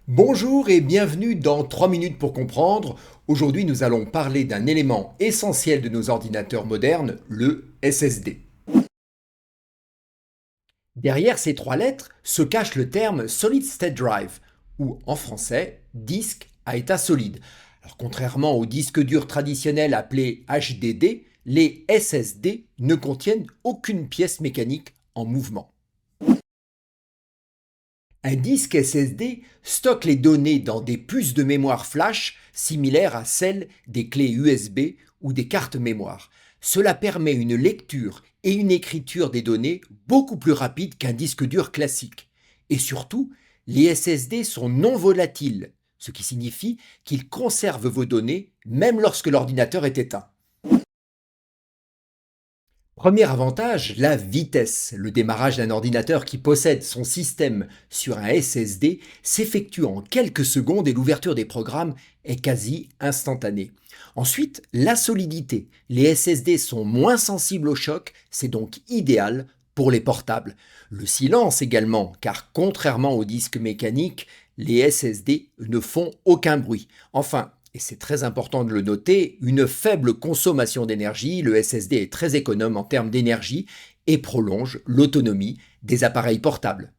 Bonjour et bienvenue dans 3 minutes pour comprendre. Aujourd'hui, nous allons parler d'un élément essentiel de nos ordinateurs modernes, le SSD. Derrière ces trois lettres se cache le terme Solid State Drive, ou en français, disque à état solide. Alors, contrairement aux disques durs traditionnels appelés HDD, les SSD ne contiennent aucune pièce mécanique en mouvement. Un disque SSD stocke les données dans des puces de mémoire flash similaires à celles des clés USB ou des cartes mémoire. Cela permet une lecture et une écriture des données beaucoup plus rapides qu'un disque dur classique. Et surtout, les SSD sont non volatiles, ce qui signifie qu'ils conservent vos données même lorsque l'ordinateur est éteint. Premier avantage, la vitesse. Le démarrage d'un ordinateur qui possède son système sur un SSD s'effectue en quelques secondes et l'ouverture des programmes est quasi instantanée. Ensuite, la solidité. Les SSD sont moins sensibles au choc, c'est donc idéal pour les portables. Le silence également, car contrairement aux disques mécaniques, les SSD ne font aucun bruit. Enfin, et c'est très important de le noter, une faible consommation d'énergie, le SSD est très économe en termes d'énergie et prolonge l'autonomie des appareils portables.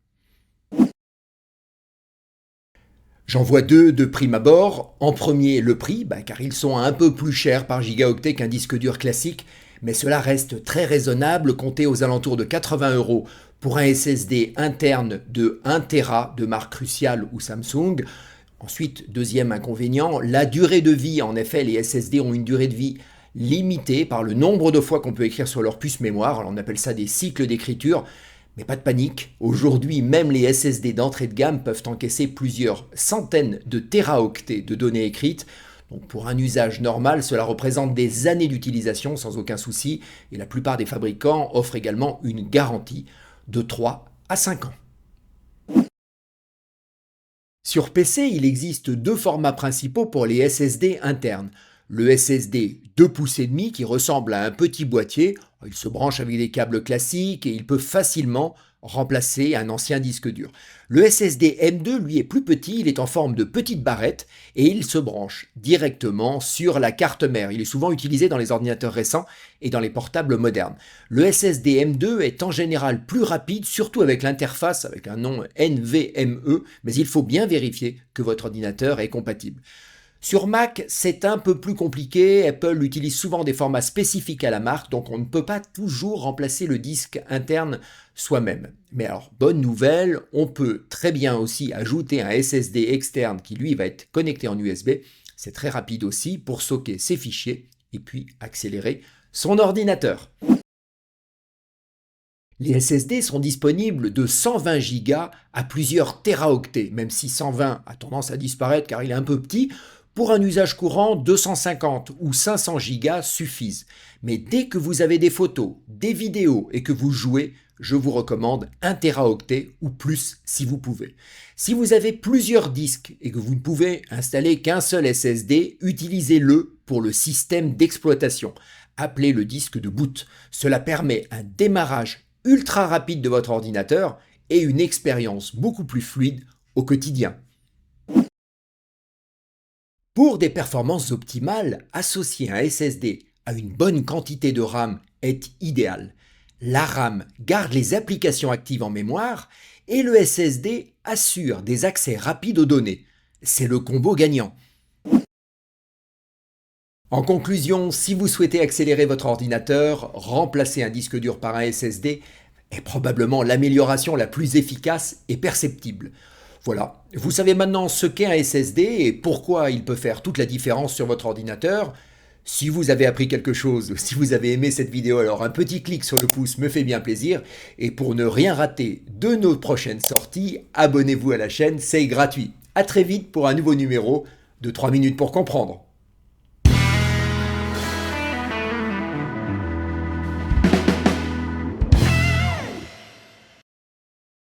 J'en vois deux de prime abord. En premier, le prix, car ils sont un peu plus chers par gigaoctet qu'un disque dur classique, mais cela reste très raisonnable, compté aux alentours de 80 € pour un SSD interne de 1 Tera de marque Crucial ou Samsung. Ensuite, deuxième inconvénient, la durée de vie. En effet, les SSD ont une durée de vie limitée par le nombre de fois qu'on peut écrire sur leur puce mémoire. Alors on appelle ça des cycles d'écriture. Mais pas de panique, aujourd'hui même les SSD d'entrée de gamme peuvent encaisser plusieurs centaines de téraoctets de données écrites. Donc pour un usage normal, cela représente des années d'utilisation sans aucun souci. Et la plupart des fabricants offrent également une garantie de 3 à 5 ans. Sur PC, il existe deux formats principaux pour les SSD internes. Le SSD 2,5 pouces qui ressemble à un petit boîtier, il se branche avec des câbles classiques et il peut facilement remplacer un ancien disque dur. Le SSD M2, lui, est plus petit, il est en forme de petite barrette et il se branche directement sur la carte mère. Il est souvent utilisé dans les ordinateurs récents et dans les portables modernes. Le SSD M2 est en général plus rapide, surtout avec l'interface avec un nom NVMe, mais il faut bien vérifier que votre ordinateur est compatible. Sur Mac, c'est un peu plus compliqué. Apple utilise souvent des formats spécifiques à la marque, donc on ne peut pas toujours remplacer le disque interne soi-même. Mais alors, bonne nouvelle, on peut très bien aussi ajouter un SSD externe qui lui va être connecté en USB. C'est très rapide aussi pour stocker ses fichiers et puis accélérer son ordinateur. Les SSD sont disponibles de 120 Go à plusieurs téraoctets, même si 120 a tendance à disparaître car il est un peu petit. Pour un usage courant, 250 ou 500 Go suffisent. Mais dès que vous avez des photos, des vidéos et que vous jouez, je vous recommande 1 téraoctet ou plus si vous pouvez. Si vous avez plusieurs disques et que vous ne pouvez installer qu'un seul SSD, utilisez-le pour le système d'exploitation, appelé le disque de boot. Cela permet un démarrage ultra rapide de votre ordinateur et une expérience beaucoup plus fluide au quotidien. Pour des performances optimales, associer un SSD à une bonne quantité de RAM est idéal. La RAM garde les applications actives en mémoire et le SSD assure des accès rapides aux données. C'est le combo gagnant. En conclusion, si vous souhaitez accélérer votre ordinateur, remplacer un disque dur par un SSD est probablement l'amélioration la plus efficace et perceptible. Voilà, vous savez maintenant ce qu'est un SSD et pourquoi il peut faire toute la différence sur votre ordinateur. Si vous avez appris quelque chose, si vous avez aimé cette vidéo, alors un petit clic sur le pouce me fait bien plaisir. Et pour ne rien rater de nos prochaines sorties, abonnez-vous à la chaîne, c'est gratuit. A très vite pour un nouveau numéro de 3 minutes pour comprendre.